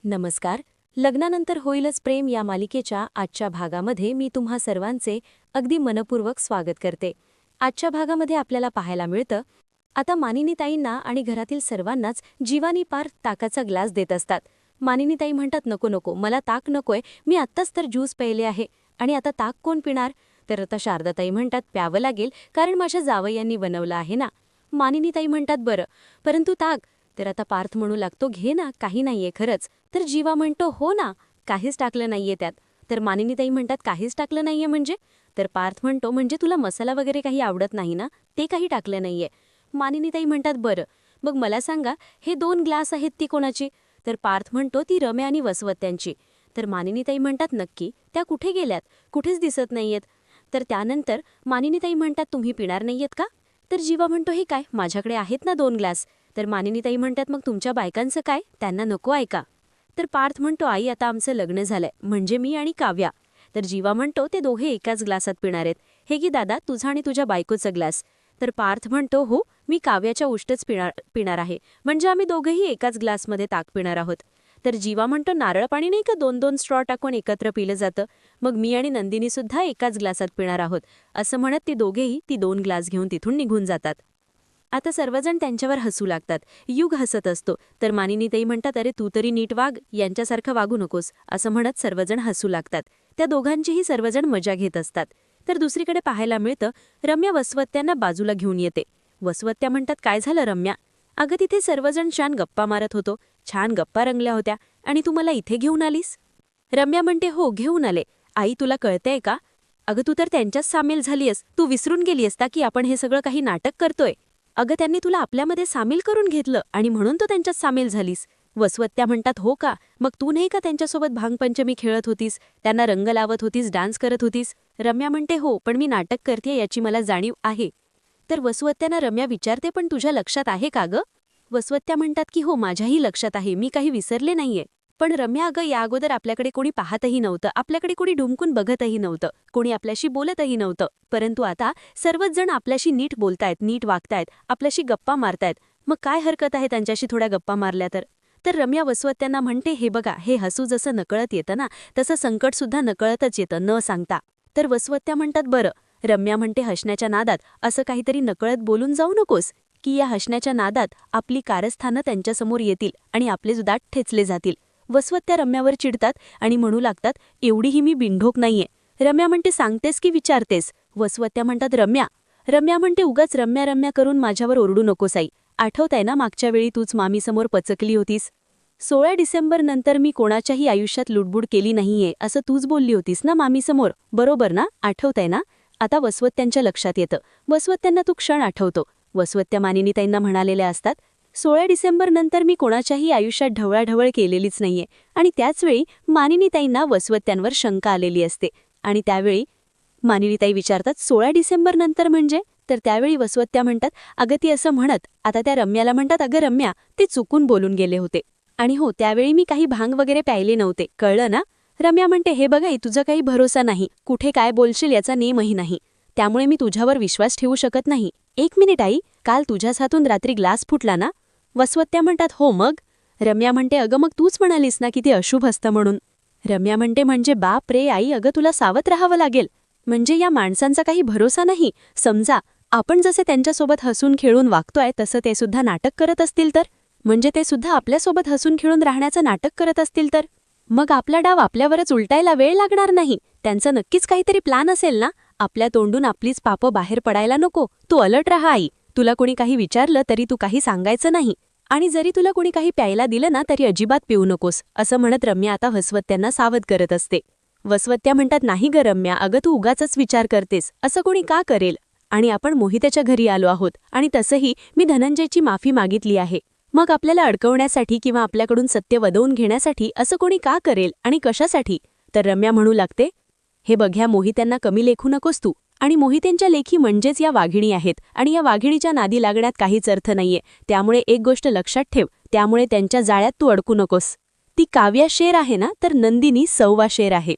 नमस्कार. लग्नानंतर होईलच प्रेम या मालिकेच्या आजच्या भागामध्ये मी तुम्हा सर्वांचे अगदी मनपूर्वक स्वागत करते. आजच्या भागामध्ये आपल्याला पाहायला मिळतं, आता मानिनीताईंना आणि घरातील सर्वांनाच जीवानी पार ताकाचा ग्लास देत असतात. मानिनीताई म्हणतात, नको नको, मला ताक नकोय, मी आत्ताच तर ज्यूस प्यायले आहे आणि आता ताक कोण पिणार? तर आता शारदाताई म्हणतात, प्यावं लागेल, कारण माझ्या जावयांनी बनवलं आहे ना. मानिनीताई म्हणतात, बरं, परंतु ताक? तर आता पार्थ म्हणू लागतो, घे ना, काही नाहीये खरंच. तर जीवा म्हणतो, हो ना, काहीच टाकलं नाहीये त्यात. तर मानिनीताई म्हणतात, काहीच टाकलं नाहीये म्हणजे? तर पार्थ म्हणतो, म्हणजे तुला मसाला वगैरे काही आवडत नाही ना, ते काही टाकलं नाहीये. मानिनीताई म्हणतात, बरं, मग मला सांगा, हे 2 ग्लास आहेत ती कोणाची? तर पार्थ म्हणतो, ती रम्या आणि वसवत्यांची. तर मानिनीताई म्हणतात, नक्की त्या कुठे गेल्यात? कुठेच दिसत नाहीयेत. तर त्यानंतर मानिनीताई म्हणतात, तुम्ही पिणार नाहीयेत का? तर जीवा म्हणतो, हे काय, माझ्याकडे आहेत ना 2 ग्लास. तर मानिनीताई म्हणतात, मग तुमच्या बायकांचं काय, त्यांना नको आहे का? तर पार्थ म्हणतो, आई, आता आमचं लग्न झालंय, म्हणजे मी आणि काव्या. तर जीवा म्हणतो, ते दोघे एकाच ग्लासात पिणार आहेत. हे की दादा, तुझा आणि तुझ्या बायकोचा ग्लास. तर पार्थ म्हणतो, हो, मी काव्याच्या उष्टच पिणार आहे, म्हणजे आम्ही दोघेही एकाच ग्लासमध्ये ताक पिणार आहोत. तर जीवा म्हणतो, नारळ पाणी नाही का 2-2 स्ट्रॉ टाकून एकत्र पिलं जातं, मग मी आणि नंदिनी सुद्धा एकाच ग्लासात पिणार आहोत. असं म्हणत ती दोघेही ती 2 ग्लास घेऊन तिथून निघून जातात. आता सर्वजण त्यांच्यावर हसू लागतात. युग हसत असतो. तर मानिनीताई म्हणतात, अरे तू तरी नीट वाग, यांच्यासारखं वागू नकोस, असं म्हणत सर्वजण हसू लागतात. त्या दोघांचीही सर्वजण मजा घेत असतात. तर दुसरीकडे पाहायला मिळतं, रम्या वसवत्यांना बाजूला घेऊन येते. वसवत्या म्हणतात, काय झालं रम्या? अगं, तिथे सर्वजण छान गप्पा मारत होतो, छान गप्पा रंगल्या होत्या, आणि तू मला इथे घेऊन आलीस? रम्या म्हणते, हो, घेऊन आले. आई, तुला कळतंय का? अगं, तू तर त्यांच्याच सामील झालीयस, तू विसरून गेली असता की आपण हे सगळं काही नाटक करतोय. अगं, त्यांनी तुला आपल्यामध्ये सामील करून घेतलं आणि म्हणून तू त्यांच्यात सामील झालीस. वसवत्या म्हणतात, हो का, मग तू नाही का त्यांच्यासोबत भांगपंचमी खेळत होतीस, त्यांना रंग लावत होतीस, डान्स करत होतीस? रम्या म्हणते, हो, पण मी नाटक करतेय याची मला जाणीव आहे. तर वसवत्यांना रम्या विचारते, पण तुझ्या लक्षात आहे का गं? वसवत्या म्हणतात की हो, माझ्याही लक्षात आहे, मी काही विसरले नाहीये. पण रम्या, अगं, या अगोदर आपल्याकडे कोणी पाहतही नव्हतं, आपल्याकडे कोणी ढुंकून बघतही नव्हतं, कोणी आपल्याशी बोलतही नव्हतं, परंतु आता सर्वच जण आपल्याशी नीट बोलतायत, नीट वागतायत, आपल्याशी गप्पा मारतायत. मग काय हरकत आहे त्यांच्याशी थोड्या गप्पा मारल्या तर? तर रम्या वसवत्यांना म्हणते, हे बघा, हे हसू जसं नकळत येतं ना, तसं संकट सुद्धा नकळतच येतं, न सांगता. तर वसवत्या म्हणतात, बरं. रम्या म्हणते, हसण्याच्या नादात असं काहीतरी नकळत बोलून जाऊ नकोस, की या हसण्याच्या नादात आपली कारस्थानं त्यांच्यासमोर येतील आणि आपले जुदाट ठेचले जातील. वसवत्या रम्यावर चिडतात आणि म्हणू लागतात, एवढीही मी बिनढोक नाहीये. रम्या म्हणते, सांगतेस की विचारतेस? वसवत्या म्हणतात, रम्या. रम्या म्हणते, उगाच रम्या रम्या करून माझ्यावर ओरडू नकोस आई. आठवतंय ना, मागच्या वेळी तूच मामीसमोर पचकली होतीस. 16 डिसेंबर नंतर मी कोणाच्याही आयुष्यात लुडबुड केली नाहीये असं तूच बोलली होतीस ना मामीसमोर, बरोबर ना? आठवतंय ना? आता वसवत्यांच्या लक्षात येतं. वसवत्यांना तू क्षण आठवतो. वसवत्या मानिनीताईंना म्हणालेल्या असतात, 16 डिसेंबर नंतर मी कोणाच्याही आयुष्यात ढवळाढवळ केलेलीच नाहीये. आणि त्याचवेळी मानिनीताईंना वसवत्यांवर शंका आलेली असते. आणि त्यावेळी मानिनीताई विचारतात, 16 डिसेंबर नंतर म्हणजे? तर त्यावेळी वसवत्या म्हणतात, अगं, ती असं म्हणत आता त्या रम्याला म्हणतात, अगं रम्या, ते चुकून बोलून गेले होते. आणि हो, त्यावेळी मी काही भांग वगैरे प्यायले नव्हते, कळलं ना? रम्या म्हणते, हे बघ आई, तुझा काही भरोसा नाही, कुठे काय बोलशील याचा नेमही नाही, त्यामुळे मी तुझ्यावर विश्वास ठेवू शकत नाही. 1 मिनिट आई, काल तुझ्याच हातून रात्री ग्लास फुटला ना? वसवत्या म्हणतात, हो मग? रम्या म्हणते, अगं, मग तूच म्हणालीस ना की ते अशुभ असतं म्हणून. रम्या म्हणते, म्हणजे बाप रे आई, अगं, तुला सावध राहावं लागेल. म्हणजे या माणसांचा काही भरोसा नाही. समजा आपण जसे त्यांच्यासोबत हसून खेळून वागतोय तसं ते सुद्धा नाटक करत असतील तर? म्हणजे ते सुद्धा आपल्यासोबत हसून खेळून राहण्याचं नाटक करत असतील तर? मग आपला डाव आपल्यावरच उलटायला वेळ लागणार नाही. त्यांचं नक्कीच काहीतरी प्लॅन असेल ना. आपल्या तोंडून आपलीच पापं बाहेर पडायला नको. तू अलर्ट राहा आई. तुला कोणी काही विचारलं तरी तू काही सांगायचं नाही. आणि जरी तुला कोणी काही प्यायला दिलं ना तरी अजिबात पिऊ नकोस, असं म्हणत रम्या आता वसवत्यांना सावध करत असते. वसवत्या म्हणतात, नाही ग रम्या, अगं, तू उगाचच विचार करतेस, असं कोणी का करेल? आणि आपण मोहितेच्या घरी आलो आहोत, आणि तसंही मी धनंजयची माफी मागितली आहे. मग आपल्याला अडकवण्यासाठी किंवा आपल्याकडून सत्य वदवून घेण्यासाठी असं कोणी का करेल आणि कशासाठी? तर रम्या म्हणू लागते, हे बघ, ह्या मोहित्यांना कमी लेखू नकोस तू. आणि मोहित्यांच्या लेखी म्हणजेच या वाघिणी आहेत, आणि या वाघिणीच्या नादी लागण्यात काहीच अर्थ नाहीये. त्यामुळे एक गोष्ट लक्षात ठेव, त्यामुळे त्यांच्या जाळ्यात तू अडकू नकोस. ती काव्या शेर आहे ना, तर नंदिनी 100वा शेर आहे.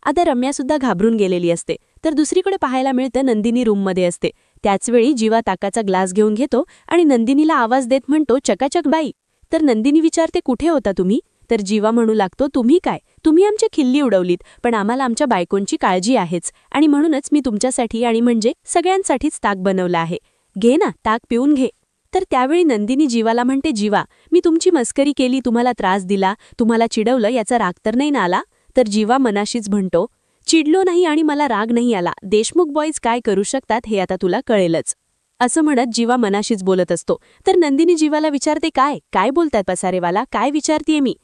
आता रम्यासुद्धा घाबरून गेलेली असते. तर दुसरीकडे पाहायला मिळतं, नंदिनी रूममध्ये असते. त्याचवेळी जीवा ताकाचा ग्लास घेऊन घेतो आणि नंदिनीला आवाज देत म्हणतो, चकाचक बाई. तर नंदिनी विचारते, कुठे होता तुम्ही? तर जीवा म्हणू लागतो, तुम्ही काय, तुम्ही आमची खिल्ली उडवलीत, पण आम्हाला आमच्या बायकोंची काळजी आहेच, आणि म्हणूनच मी तुमच्यासाठी आणि म्हणजे सगळ्यांसाठीच ताक बनवलं आहे. घे ना, ताक पिऊन घे. तर त्यावेळी नंदिनी जीवाला म्हणते, जीवा, मी तुमची मस्करी केली, तुम्हाला त्रास दिला, तुम्हाला चिडवलं, याचा राग तर नाही ना आला? तर जीवा मनाशीच म्हणतो, चिडलो नाही आणि मला राग नाही आला. देशमुख बॉईज काय करू शकतात हे आता तुला कळेलच. असं म्हणत जीवा मनाशीच बोलत असतो. तर नंदिनी जीवाला विचारते, काय काय बोलताय पसारेवाला, काय विचारतीये मी?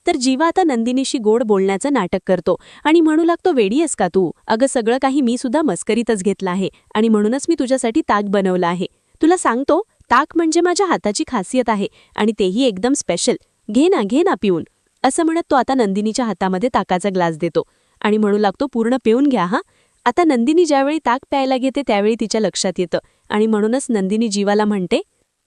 तर जीवा आता नंदिनीशी गोड बोलण्याचं नाटक करतो आणि म्हणू लागतो, वेडी आहेस का तू? अगं सगळं काही मी सुद्धा मस्करीतच घेतलं आहे आणि म्हणूनच मी तुझ्यासाठी ताक बनवलं आहे. तुला सांगतो, ताक म्हणजे माझ्या हाताची खासियत आहे आणि तेही एकदम स्पेशल. घे ना पिऊन. असं म्हणत तो आता नंदिनीच्या हातामध्ये ताकाचा ग्लास देतो आणि म्हणू लागतो, पूर्ण पिऊन घ्या हा. आता नंदिनी ज्यावेळी ताक प्यायला घेते त्यावेळी तिच्या लक्षात येतं आणि म्हणूनच नंदिनी जीवाला म्हणते,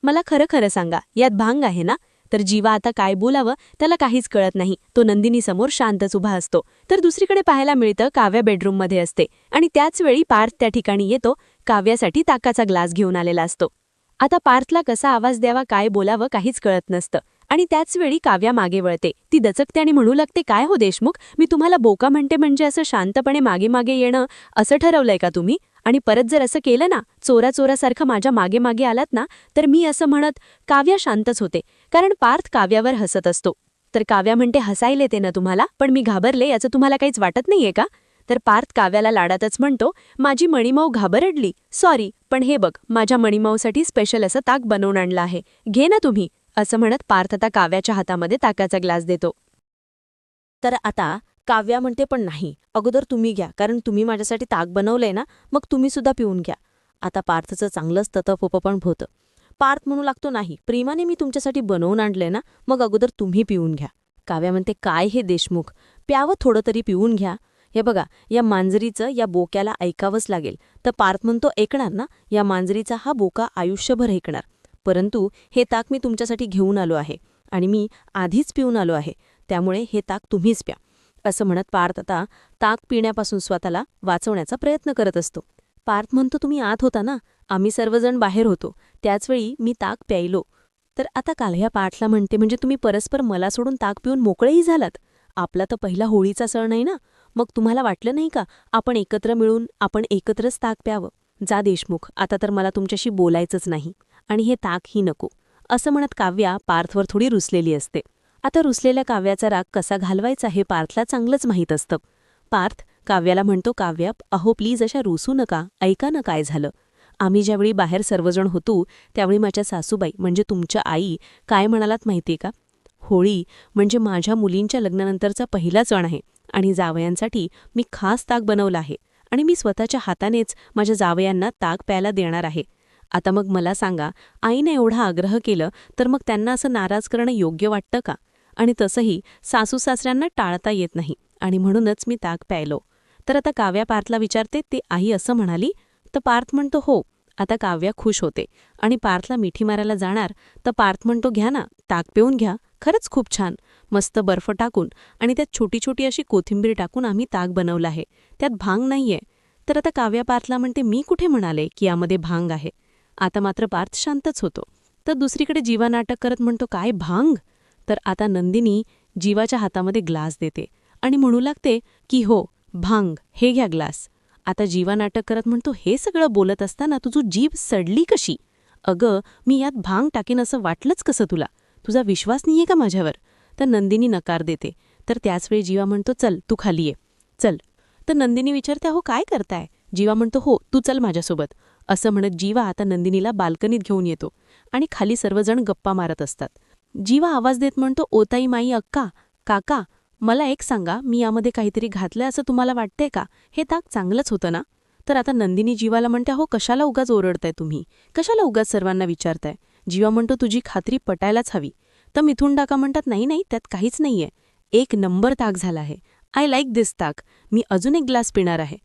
मला खरं खरं सांगा, यात भांग आहे ना? तर जीवा आता काय बोलावं त्याला काहीच कळत नाही. तो नंदिनीसमोर शांतच उभा असतो. तर दुसरीकडे पाहायला मिळतं, काव्या बेडरूममध्ये असते आणि त्याच वेळी पार्थ त्या ठिकाणी येतो. काव्यासाठी ताकाचा ग्लास घेऊन आलेला असतो. आता पार्थला कसा आवाज द्यावा, काय बोलावं काहीच कळत नसतं आणि त्याचवेळी काव्या मागे वळते. ती दचकते आणि म्हणू लागते, काय हो देशमुख, मी तुम्हाला बोका म्हणते म्हणजे असं शांतपणे मागे मागे येणं असं ठरवलंय का तुम्ही? आणि परत जर असं केलं ना, चोरासारखं माझ्या मागे मागे आलात ना, तर मी असं म्हणत काव्या शांतच होते, कारण पार्थ काव्यावर हसत असतो. तर काव्या म्हणते, हसायला येते ना तुम्हाला, पण मी घाबरले याचं तुम्हाला काहीच वाटत नाहीये का? तर पार्थ काव्याला लाडातच म्हणतो, माझी मणिमाऊ घाबरडली, सॉरी, पण हे बघ, माझ्या मणिमाऊसाठी स्पेशल असं ताक बनवून आणलं आहे, घे ना तुम्ही. असं म्हणत पार्थ आता काव्याच्या हातामध्ये ताकाचा ग्लास देतो. तर आता काव्या म्हणते, पण नाही, अगोदर तुम्ही घ्या, कारण तुम्ही माझ्यासाठी ताक बनवलंय ना, मग तुम्ही सुद्धा पिऊन घ्या. आता पार्थचं चांगलंच ततपोप पण होतं. पार्थ म्हणू लागतो, नाही, प्रेमाने मी तुमच्यासाठी बनवून आणलंय ना, मग अगोदर तुम्ही पिऊन घ्या. काव्या म्हणते, काय हे देशमुख, प्यावं थोडं तरी पिऊन घ्या. हे बघा, या मांजरीचं या बोक्याला ऐकावंच लागेल. तर पार्थ म्हणतो, ऐकणार ना, या मांजरीचा हा बोका आयुष्यभर ऐकणार. परंतु हे ताक मी तुमच्यासाठी घेऊन आलो आहे आणि मी आधीच पिऊन आलो आहे, त्यामुळे हे ताक तुम्हीच प्या. असं म्हणत पार्थ आता ताक पिण्यापासून स्वतःला वाचवण्याचा प्रयत्न करत असतो. पार्थ म्हणतो, तुम्ही आत होता ना, आम्ही सर्वजण बाहेर होतो, त्याचवेळी मी ताक प्यायलो. तर आता काल्ह्या पार्थला म्हणते, म्हणजे तुम्ही परस्पर मला सोडून ताक पिऊन मोकळेही झालात? आपला तर पहिला होळीचा सण आहे ना, मग तुम्हाला वाटलं नाही का आपण एकत्र मिळून आपण एकत्रच ताक प्यावं? जा देशमुख, आता तर मला तुमच्याशी बोलायचंच नाही आणि हे ताकही नको. असं म्हणत काव्या पार्थवर थोडी रुसलेली असते. आता रुसलेल्या काव्याचा राग कसा घालवायचा हे पार्थला चांगलंच माहीत असतं. पार्थ काव्याला म्हणतो, काव्या, अहो प्लीज अशा रुसू नका, ऐका ना काय झालं. आम्ही ज्यावेळी बाहेर सर्वजण होतो त्यावेळी माझ्या सासूबाई म्हणजे तुमच्या आई काय म्हणालात माहितीये का? होळी म्हणजे माझ्या मुलींच्या लग्नानंतरचा पहिला सण आहे आणि जावयांसाठी मी खास ताक बनवलं आहे आणि मी स्वतःच्या हातानेच माझ्या जावयांना ताक प्यायला देणार आहे. आता मग मला सांगा, आईने एवढा आग्रह केलं तर मग त्यांना असं नाराज करणं योग्य वाटतं का? आणि तसंही सासू सासऱ्यांना टाळता येत नाही आणि म्हणूनच मी ताक प्यायलो. तर आता काव्या पार्थला विचारते, ते आई असं म्हणाली? तर पार्थ म्हणतो, हो. आता काव्या खुश होते आणि पार्थला मिठी मारायला जाणार तर पार्थ म्हणतो, घ्या ना, ताक पिऊन घ्या, खरंच खूप छान, मस्त बर्फ टाकून आणि त्यात छोटी छोटी अशी कोथिंबीर टाकून आम्ही ताक बनवलं आहे, त्यात भांग नाहीये. तर आता काव्या पार्थला म्हणते, मी कुठे म्हणाले की यामध्ये भांग आहे? आता मात्र पार्थ शांतच होतो. तर दुसरीकडे जीवा नाटक करत म्हणतो, काय भांग? तर आता नंदिनी जीवाच्या हातामध्ये ग्लास देते आणि म्हणू लागते की हो, भांग, हे घ्या ग्लास. आता जीवा नाटक करत म्हणतो, हे सगळं बोलत असताना तुझी जीभ सडली कशी? अगं, मी यात भांग टाकीन असं वाटलंच कसं तुला? तुझा विश्वास नाहीये का माझ्यावर? तर नंदिनी नकार देते. तर त्याचवेळी जीवा म्हणतो, चल तू खाली ये, चल. तर नंदिनी विचारते, हो काय करताय? जीवा म्हणतो, हो, तू चल माझ्यासोबत. असं म्हणत जीवा आता नंदिनीला बाल्कनीत घेऊन येतो आणि खाली सर्वजण गप्पा मारत असतात. जीवा आवाज देत म्हणतो, ओताई, माई, अक्का, काका, मला एक सांगा, मी यामध्ये काहीतरी घातलंय असं तुम्हाला वाटतंय का? हे ताक चांगलंच होतं ना? तर आता नंदिनी जीवाला म्हणते, हो कशाला उगाच ओरडताय तुम्ही, कशाला उगाच सर्वांना विचारताय? जीवा म्हणतो, तुझी खात्री पटायलाच हवी. तर मिथून टाका म्हणतात, नाही नाही, त्यात काहीच नाहीये, एक नंबर ताक झाला आहे, आय लाईक दिस ताक, मी अजून एक ग्लास पिणार आहे.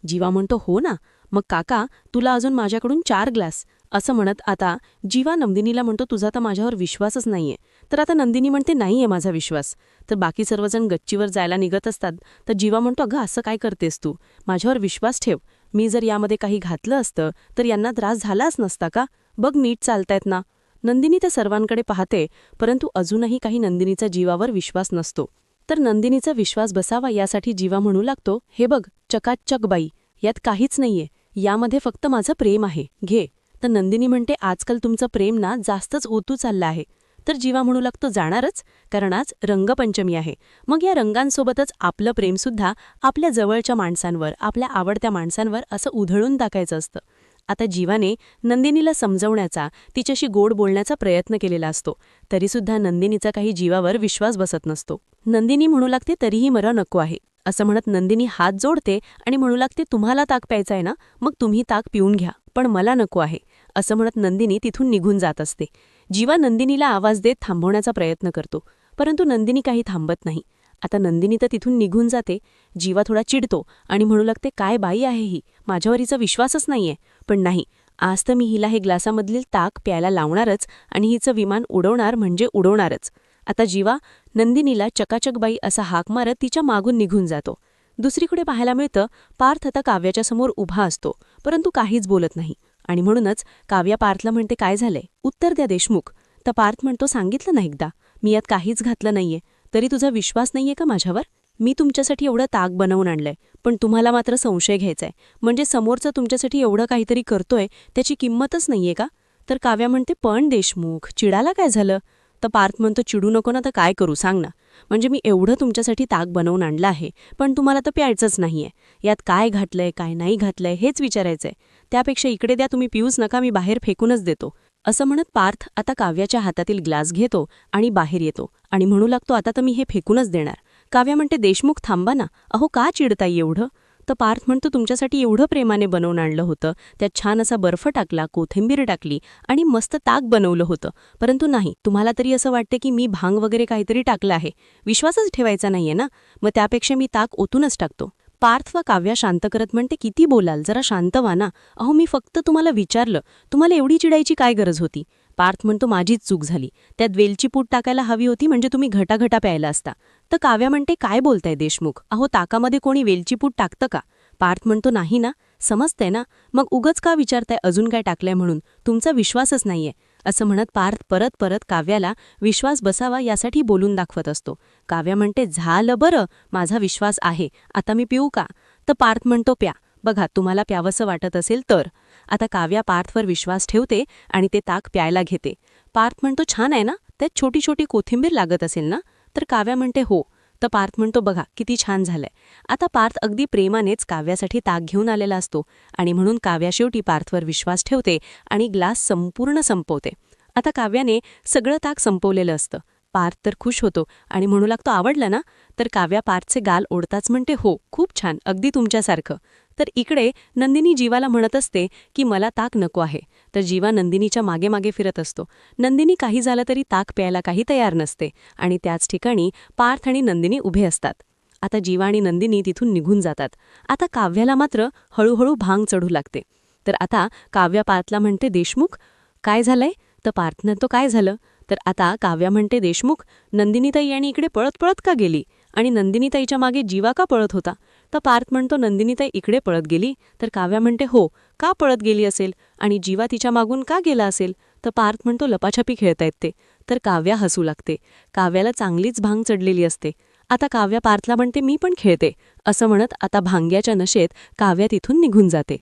जीवा म्हणतो, हो ना, मग काका तुला अजून माझ्याकडून 4 ग्लास. असं म्हणत आता जीवा नंदिनीला म्हणतो, तुझा तर माझ्यावर विश्वासच नाहीये. तर आता नंदिनी म्हणते, नाहीये माझा विश्वास. तर बाकी सर्वजण गच्चीवर जायला निघत असतात. तर जीवा म्हणतो, अगं असं काय करतेस तू, माझ्यावर विश्वास ठेव, मी जर यामध्ये काही घातलं असतं तर यांना त्रास झालाच नसता का? बघ नीट चालतायत ना. नंदिनी त्या सर्वांकडे पाहते, परंतु अजूनही काही नंदिनीचा जीवावर विश्वास नसतो. तर नंदिनीचा विश्वास बसावा यासाठी जीवा म्हणू लागतो, हे बघ चकाचक बाई, यात काहीच नाहीये, यामध्ये फक्त माझं प्रेम आहे, घे. तर नंदिनी म्हणते, आजकाल तुमचं प्रेम ना जास्तच ओतू चाललं आहे. तर जीवा म्हणू लागतो, जाणारच, कारण आज रंगपंचमी आहे. मग या रंगांसोबतच आपलं प्रेमसुद्धा आपल्या जवळच्या माणसांवर, आपल्या आवडत्या माणसांवर असं उधळून टाकायचं असतं. आता जीवाने नंदिनीला समजवण्याचा, तिच्याशी गोड बोलण्याचा प्रयत्न केलेला असतो. तरीसुद्धा नंदिनीचा काही जीवावर विश्वास बसत नसतो. नंदिनी म्हणू लागते, तरीही मला नको आहे. असं म्हणत नंदिनी हात जोडते आणि म्हणू लागते, तुम्हाला ताक प्यायचा आहे ना, मग तुम्ही ताक पिऊन घ्या, पण मला नको आहे. असं म्हणत नंदिनी तिथून निघून जात असते. जीवा नंदिनीला आवाज देत थांबवण्याचा प्रयत्न करतो, परंतु नंदिनी काही थांबत नाही. आता नंदिनी तर तिथून निघून जाते. जीवा थोडा चिडतो आणि म्हणू लागते, काय बाई आहे ही, माझ्यावर हिचा विश्वासच नाहीये. पण नाही, आज तर मी हिला हे ग्लासामधील ताक प्यायला लावणारच आणि हिचं विमान उडवणार म्हणजे उडवणारच. आता जीवा नंदिनीला चकाचकबाई असा हाक मारत तिच्या मागून निघून जातो. दुसरीकडे पाहायला मिळतं, पार्थ आता काव्याच्या समोर उभा असतो, परंतु काहीच बोलत नाही. आणि म्हणूनच काव्या पार्थला म्हणते, काय झालंय, उत्तर द्या देशमुख. तर पार्थ म्हणतो, सांगितलं ना एकदा, मी यात काहीच घातलं नाहीये, तरी तुझा विश्वास नाहीये का माझ्यावर? मी तुमच्यासाठी एवढं ताक बनवून आणलंय, पण तुम्हाला मात्र संशय घ्यायचाय, म्हणजे समोरचं तुमच्यासाठी एवढं काहीतरी करतोय, त्याची किंमतच नाहीये का? तर काव्या म्हणते, पण देशमुख, चिडाला काय झालं? तर पार्थ म्हणतो, चिडू नको ना, तर काय करू सांग ना. म्हणजे मी एवढं तुमच्यासाठी ताक बनवून आणलं आहे, पण तुम्हाला तर प्यायचंच नाहीये. यात काय घातलंय काय नाही घातलंय हेच विचारायचंय. त्यापेक्षा इकडे द्या, तुम्ही पिऊच नका, मी बाहेर फेकूनच देतो. असं म्हणत पार्थ आता काव्याच्या हातातील ग्लास घेतो आणि बाहेर येतो आणि म्हणू लागतो, आता तर मी हे फेकूनच देणार. काव्या म्हणते, देशमुख थांबा ना, अहो का चिडताई एवढं? तर पार्थ म्हणतो, तुमच्यासाठी एवढं प्रेमाने बनवून आणलं होतं, त्यात छान असा बर्फ टाकला, कोथिंबीर टाकली आणि मस्त ताक बनवलं होतं, परंतु नाही, तुम्हाला तरी असं वाटते की मी भांग वगैरे काहीतरी टाकलं आहे. विश्वासच ठेवायचा नाहीये ना, मग त्यापेक्षा मी ताक ओतूनच टाकतो. पार्थ व काव्या शांत करत म्हणते, किती बोलाल, जरा शांत व्हा ना. अहो मी फक्त तुम्हाला विचारलं, तुम्हाला एवढी चिडायची काय गरज होती? पार्थ म्हणतो, माझीच चूक झाली, त्यात वेलची पूड टाकायला हवी होती, म्हणजे तुम्ही घटाघटा प्यायला असता. तर काव्या म्हणते, काय बोलताय देशमुख, अहो ताकामध्ये कोणी वेलची पूड टाकतं का? पार्थ म्हणतो, नाही ना, समजतंय ना, मग उगच का विचारताय अजून काय टाकलंय म्हणून, तुमचा विश्वासच नाहीये. असं म्हणत पार्थ परत परत काव्याला विश्वास बसावा यासाठी बोलून दाखवत असतो. काव्या म्हणते, झालं बरं, माझा विश्वास आहे, आता मी पिऊ का? तर पार्थ म्हणतो, प्या, बघा तुम्हाला प्यावंसं वाटत असेल तर. आता काव्या पार्थवर विश्वास ठेवते आणि ते ताक प्यायला घेते. पार्थ म्हणतो, छान आहे ना, त्यात छोटी छोटी कोथिंबीर लागत असेल ना? तर काव्या म्हणते, हो. तर पार्थ म्हणतो, बघा किती छान झालंय. आता पार्थ अगदी प्रेमानेच काव्यासाठी ताक घेऊन आलेला असतो आणि म्हणून काव्या शेवटी पार्थवर विश्वास ठेवते आणि ग्लास संपूर्ण संपवते. आता काव्याने सगळं ताक संपवलेलं असतं. पार्थ तर खुश होतो आणि म्हणू लागतो, आवडलं ना? तर काव्या पार्थचे गाल ओढताच म्हणते, हो, खूप छान, अगदी तुमच्यासारखं. तर इकडे नंदिनी जीवाला म्हणत असते की मला ताक नको आहे. तर जीवा नंदिनीच्या मागे मागे फिरत असतो. नंदिनी काही झालं तरी ताक प्यायला काही तयार नसते आणि त्याच ठिकाणी पार्थ आणि नंदिनी उभे असतात. आता जीवा आणि नंदिनी तिथून निघून जातात. आता काव्याला मात्र हळूहळू भांग चढू लागते. तर आता काव्या पार्थला म्हणते, देशमुख काय झालंय? तर पार्थनं तो काय झालं? तर आता काव्या म्हणते, देशमुख नंदिनीताई आणि इकडे पळत पळत का गेली आणि नंदिनीताईच्या मागे जीवा का पळत होता? तर पार्थ म्हणतो, नंदिनीताई इकडे पळत गेली. तर काव्या म्हणते, हो, का पळत गेली असेल आणि जीवा तिच्या मागून का गेला असेल? तर पार्थ म्हणतो, लपाछपी खेळतायत ते. तर काव्या हसू लागते. काव्याला चांगलीच भांग चढलेली असते. आता काव्या पार्थला म्हणते, मी पण खेळते. असं म्हणत आता भांग्याच्या नशेत काव्या तिथून निघून जाते.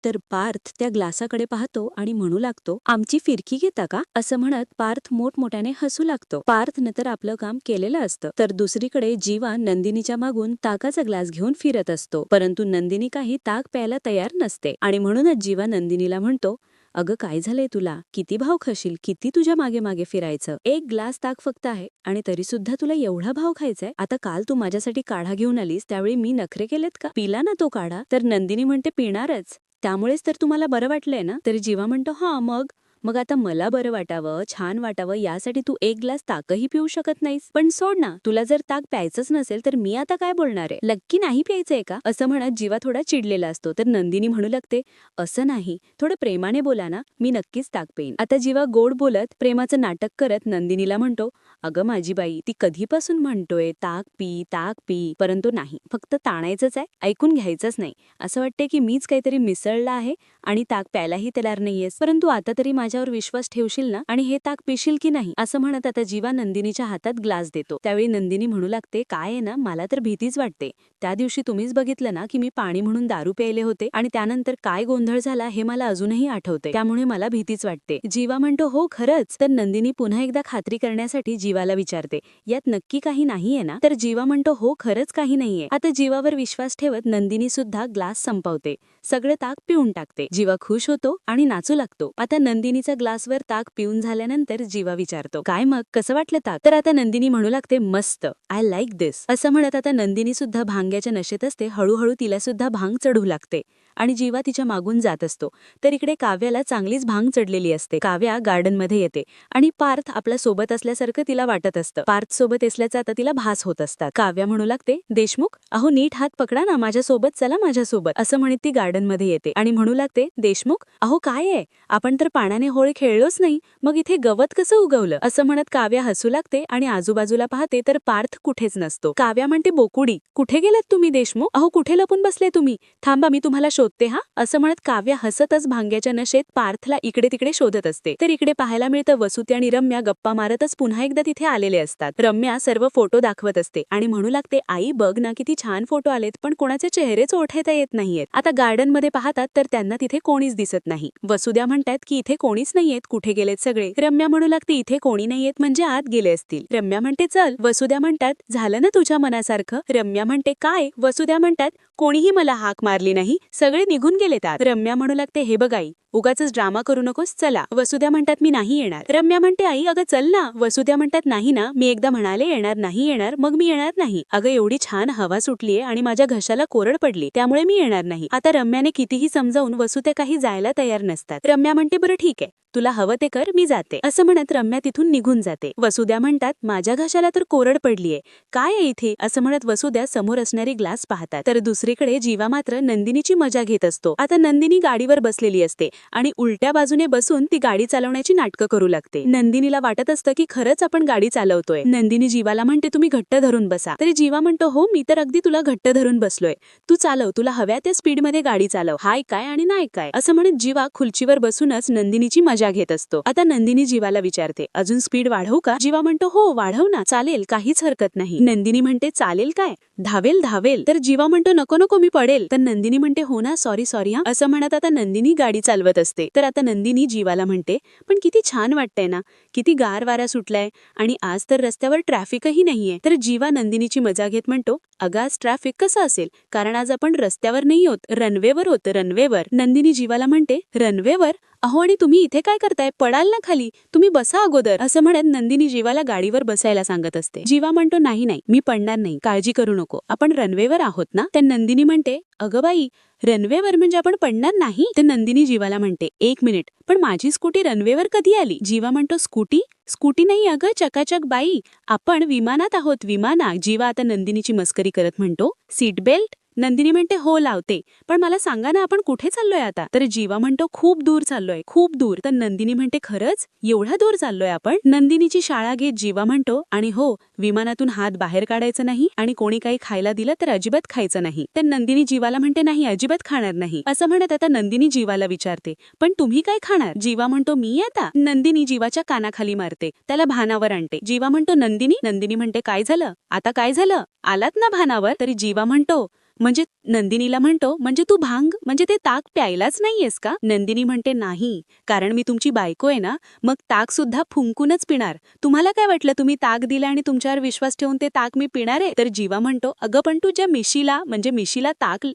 तर पार्थ त्या ग्लासाकडे पाहतो आणि म्हणू लागतो, आमची फिरकी घेता का? असं म्हणत पार्थ मोठमोठ्याने हसू लागतो. पार्थनं तर आपलं काम केलेलं असतं. तर दुसरीकडे जीवा नंदिनीच्या मागून ताकाचा ग्लास घेऊन फिरत असतो, परंतु नंदिनी काही ताक प्यायला तयार नसते आणि म्हणूनच जीवा नंदिनीला म्हणतो, अगं काय झालंय तुला, किती भाव खाशील, किती तुझ्या मागे मागे फिरायचं, एक ग्लास ताक फक्त आहे आणि तरी सुद्धा तुला एवढा भाव खायचाय. आता काल तू माझ्यासाठी काढा घेऊन आलीस, त्यावेळी मी नखरे केलेत का? पिला ना तो काढा? तर नंदिनी म्हणते, पिणारच, त्यामुळेच तर तुम्हाला बरं वाटलंय ना? तरी जीवा म्हणतो, हा मग मग आता मला बरं वाटावं, छान वाटावं यासाठी तू एक ग्लास ताकही पिऊ शकत नाहीस? पण सोड ना, तुला जर ताक प्यायचंच नसेल तर मी आता काय बोलणार आहे? नक्की नाही प्यायचंय का? असं म्हणत जीवा थोडा चिडलेला असतो. तर नंदिनी म्हणू लागते, असं नाही, थोडं प्रेमाने बोला ना, मी नक्कीच ताक पेईन. आता जीवा गोड बोलत प्रेमाचं नाटक करत नंदिनीला म्हणतो, अगं माझी बाई, ती कधीपासून म्हणतोय ताक पी, परंतु नाही, फक्त ताणायचंच आहे, ऐकून घ्यायचंच नाही. असं वाटतंय की मीच काहीतरी मिसळला आहे आणि ताक प्यायलाही तयार नाहीयेस. परंतु आता तरी माझ्यावर विश्वास ठेवशील ना आणि हे ताक पिशील की नाही? असं म्हणत आता जीवा नंदिनीच्या हातात ग्लास देतो. त्यावेळी नंदिनी म्हणू लागते, काय आहे ना, मला तर भीतीच वाटते. त्या दिवशी तुम्हीच बघितलं ना की मी पाणी म्हणून दारू प्यायले होते आणि त्यानंतर काय गोंधळ झाला हे मला अजूनही आठवते. त्यामुळे मला भीतीच वाटते. जीवा म्हणतो, हो खरंच? तर नंदिनी पुन्हा एकदा खात्री करण्यासाठी जीवाला विचारते, यात नक्की काही नाहीये ना? तर जीवा म्हणतो, हो खरंच काही नाहीये. आता जीवावर विश्वास ठेवत नंदिनी सुद्धा ग्लास संपवते, सगळं ताक पिऊन टाकते. जीवा खुश होतो आणि नाचू लागतो. आता नंदिनीचा ग्लासवर ताक पिऊन झाल्यानंतर जीवा विचारतो, काय मग कसं वाटलं ताक? तर आता नंदिनी म्हणू लागते, मस्त, आय लाईक दिस. असं म्हणत आता नंदिनी सुद्धा भांग्याच्या नशेत असते. हळूहळू तिला सुद्धा भांग चढू लागते आणि जीवा तिच्या मागून जात असतो. तर इकडे काव्याला चांगलीच भांग चढलेली असते. काव्या गार्डनमध्ये येते आणि पार्थ आपल्या सोबत असल्यासारखं तिला वाटत असतं. पार्थ सोबत असल्याचा आता तिला भास होत असतात. काव्या म्हणू लागते, देशमुख, अहो नीट हात पकडा ना, माझ्यासोबत चला माझ्यासोबत. असं म्हणत ती गार्डनमध्ये येते आणि म्हणू लागते, देशमुख, अहो काय आहे, आपण तर पाण्याने होळी खेळलोच नाही, मग इथे गवत कसं उगवलं? असं म्हणत काव्या हसू लागते आणि आजूबाजूला पाहते तर पार्थ कुठेच नसतो. काव्या म्हणते, बोकुडी, कुठे गेलात तुम्ही देशमुख? अहो कुठे लपून बसले तुम्ही? थांबा, मी तुम्हाला शोधते हा. असं म्हणत काव्या हसतच भांग्याच्या नशेत पार्थला इकडे तिकडे शोधत असते. तर इकडे पाहायला मिळतं वसुती आणि रम्या गप्पा मारतच पुन्हा एकदा तिथे आलेले असतात. रम्या सर्व फोटो दाखवत असते आणि म्हणू लागते, आई बघ ना, किती छान फोटो आलेत, पण कोणाचे चेहरेच ओळखता येत नाहीयेत. आता गार्डन मध्ये पाहतात तर त्यांना तिथे कोणीच दिसत नाही. वसुद्या म्हणतात की इथे कोणीच नाहीयेत, कुठे गेलेत सगळे? रम्या म्हणू लागते, इथे कोणी नाहीयेत म्हणजे आत गेले असतील. रम्या म्हणते, चल. वसुद्या म्हणतात, झालं ना तुझ्या मनासारखं? रम्या म्हणते, काय? वसुद्या म्हणतात, कोणीही मला हाक मारली नाही, सगळे निघून गेलेत आत. रम्या म्हणू लागते, हे बघ आई, उगाचच ड्रामा करू नकोस, चला. वसुद्या म्हणतात, मी नाही येणार. रम्या म्हणते, आई अगं चल ना. वसुद्या म्हणतात, नाही ना, मी एकदा म्हणाले येणार नाही येणार, मग मी येणार नाही. अगं एवढी छान हवा सुटलीये आणि माझ्या घशाला कोरड पडली, त्यामुळे मी येणार नाही. आता रम्याने कितीही समजावून वसुद्या काही जायला तयार नसतात. रम्या म्हणते, बरं ठीक आहे, तुला हवं ते कर, मी जाते. असं म्हणत रम्या तिथून निघून जाते. वसुद्या म्हणतात, माझ्या घशाला तर कोरड पडलीये, काय आहे इथे? असं म्हणत वसुद्या समोर असणारी ग्लास पाहतात. तर दुसरीकडे जीवा मात्र नंदिनीची मजा घेत असतो. आता नंदिनी गाडीवर बसलेली असते आणि उलट्या बाजूने बसून ती गाडी चालवण्याची नाटकं करू लागते. नंदिनीला वाटत असतं की खरंच आपण गाडी चालवतोय. नंदिनी जीवाला म्हणते, तुम्ही घट्ट धरून बसा. तरी जीवा म्हणतो, हो मी तर अगदी तुला घट्ट धरून बसलोय, तू चालव, तुला हव्या त्या स्पीडमध्ये गाडी चालव, हाय काय आणि नाही काय. असं म्हणत जीवा खुर्चीवर बसूनच नंदिनीची मजा घेत असतो. आता नंदिनी जीवाला विचारते, अजून स्पीड वाढवू का? जीवा म्हणतो, हो वाढव ना, चालेल, काहीच हरकत नाही. नंदिनी म्हणते, चालेल काय? धावेल धावेल. तर जीवा म्हणतो, नको नको, मी पडेल. तर नंदिनी म्हणते, हो ना, सॉरी सॉरी हा. असं म्हणत आता नंदिनी गाडी चालवत असते. तर आता नंदिनी जीवाला म्हणते, पण किती छान वाटतंय ना, किती गार वारा सुटलाय आणि आज तर रस्त्यावर ट्रॅफिकही नाहीये. तर जीवा नंदिनीची मजा घेत म्हणतो, अगं आज ट्रॅफिक कसं असेल, कारण आज आपण रस्त्यावर नाही होत, रनवेवर होत, रनवेवर. नंदिनी जीवाला म्हणते, रनवेवर? अहो आणि तुम्ही इथे काय करताय, पडाल ना खाली, तुम्ही बसा अगोदर. असं म्हणत नंदिनी जीवाला गाडीवर बसायला सांगत असते. जीवा म्हणतो, नाही नाही, मी पडणार नाही, काळजी करू नको, आपण रनवेवर आहोत ना. तर नंदिनी म्हणते, अगं बाई, रनवेवर म्हणजे आपण पडणार नाही? तर नंदिनी जीवाला म्हणते, एक मिनिट, पण माझी स्कूटी रनवेवर कधी आली? जीवा म्हणतो, स्कूटी? स्कूटी नाही अगं, चकाचक बाई, आपण विमानात आहोत, विमानात. जीवा आता नंदिनीची मस्करी करत म्हणतो, सीट बेल्ट? नंदिनी म्हणते, हो लावते, पण मला सांगा ना, आपण कुठे चाललोय आता? तर जीवा म्हणतो, खूप दूर चाललोय, खूप दूर. तर नंदिनी म्हणते, खरंच एवढ्या दूर चाललोय आपण? नंदिनीची शाळा घेत जीवा म्हणतो, आणि हो, विमानातून हात बाहेर काढायचं नाही आणि कोणी काही खायला दिलं तर अजिबात खायचं नाही. तर नंदिनी जीवाला म्हणते, नाही, अजिबात खाणार नाही. असं म्हणत आता नंदिनी जीवाला विचारते, पण तुम्ही काय खाणार? जीवा म्हणतो, मी आता. नंदिनी जीवाच्या कानाखाली मारते, त्याला भानावर आणते. जीवा म्हणतो, नंदिनी? नंदिनी म्हणते, काय झालं आता, काय झालं, आलात ना भानावर? तरी जीवा म्हणतो, म्हणजे नंदिनीला म्हणतो, म्हणजे तू भांग म्हणजे ते ताक प्यायलाच नाहीयेस का? नंदिनी म्हणते, नाही, कारण मी तुमची बायको आहे ना, मग ताक सुद्धा फुंकूनच पिणार. तुम्हाला काय वाटलं, तुम्ही ताक दिलं आणि तुमच्यावर विश्वास ठेवून ते ताक मी पिणार आहे? तर जीवा म्हणतो, अगं पण तुझ्या मिशीला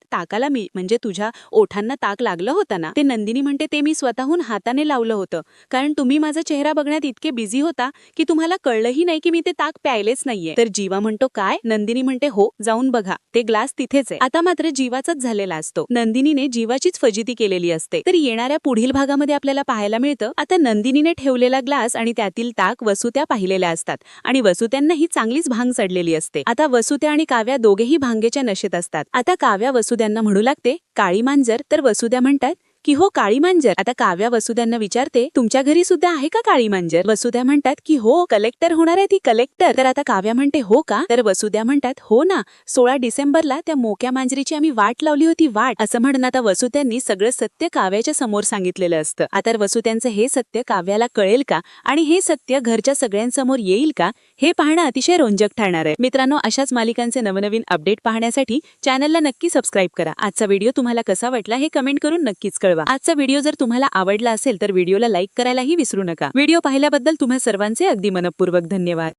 ताकाला म्हणजे तुझ्या ओठांना ताक लागलं होतं ना? ते नंदिनी म्हणते, ते मी स्वतःहून हाताने लावलं होतं, कारण तुम्ही माझा चेहरा बघण्यात इतके बिझी होता की तुम्हाला कळलंही नाही की मी ते ताक प्यायलेच नाहीये. तर जीवा म्हणतो, काय? नंदिनी म्हणते, हो, जाऊन बघा, ते ग्लास तिथेच आहे. आता मात्र जीवाचाच झालेला असतो. नंदिनीने जीवाचीच फजिती केलेली असते. तर येणाऱ्या पुढील भागामध्ये आपल्याला पाहायला मिळतं, आता नंदिनीने ठेवलेला ग्लास आणि त्यातील ताक वसुत्या पाहिलेल्या असतात आणि वसुत्यांनाही चांगलीच भांग चढलेली असते. आता वसुत्या आणि काव्या दोघेही भांगेच्या नशेत असतात. आता काव्या वसुद्यांना म्हणू लागते, काळी मांजर. तर वसुद्या म्हणतात की हो काळी मांजर. आता काव्या वसुद्यांना विचारते, तुमच्या घरी सुद्धा आहे का काळी मांजर? वसुद्या म्हणतात की हो, कलेक्टर होणार आहे ती, कलेक्टर. तर आता काव्या म्हणते हो का? तर वसुद्या म्हणतात हो ना, 16 डिसेंबरला त्या मोक्या मांजरीची आम्ही वाट लावली होती, वाट. असं म्हणून आता वसुद्यांनी सगळं सत्य काव्याच्या समोर सांगितलेलं असतं. आता वसुद्यांचं हे सत्य काव्याला कळेल का आणि हे सत्य घरच्या सगळ्यांसमोर येईल का, हे पाहणं अतिशय रोंचक ठरणार आहे. मित्रांनो, अशाच मालिकांचे नवनवीन अपडेट पाहण्यासाठी चॅनलला नक्की सबस्क्राईब करा. आजचा व्हिडिओ तुम्हाला कसा वाटला हे कमेंट करून नक्कीच कळवा. आजचा व्हिडिओ जर तुम्हाला आवडला असेल तर व्हिडिओला लाईक करायलाही विसरू नका. व्हिडिओ पाहिल्याबद्दल तुम्हा सर्वांचे अगदी मनपूर्वक धन्यवाद.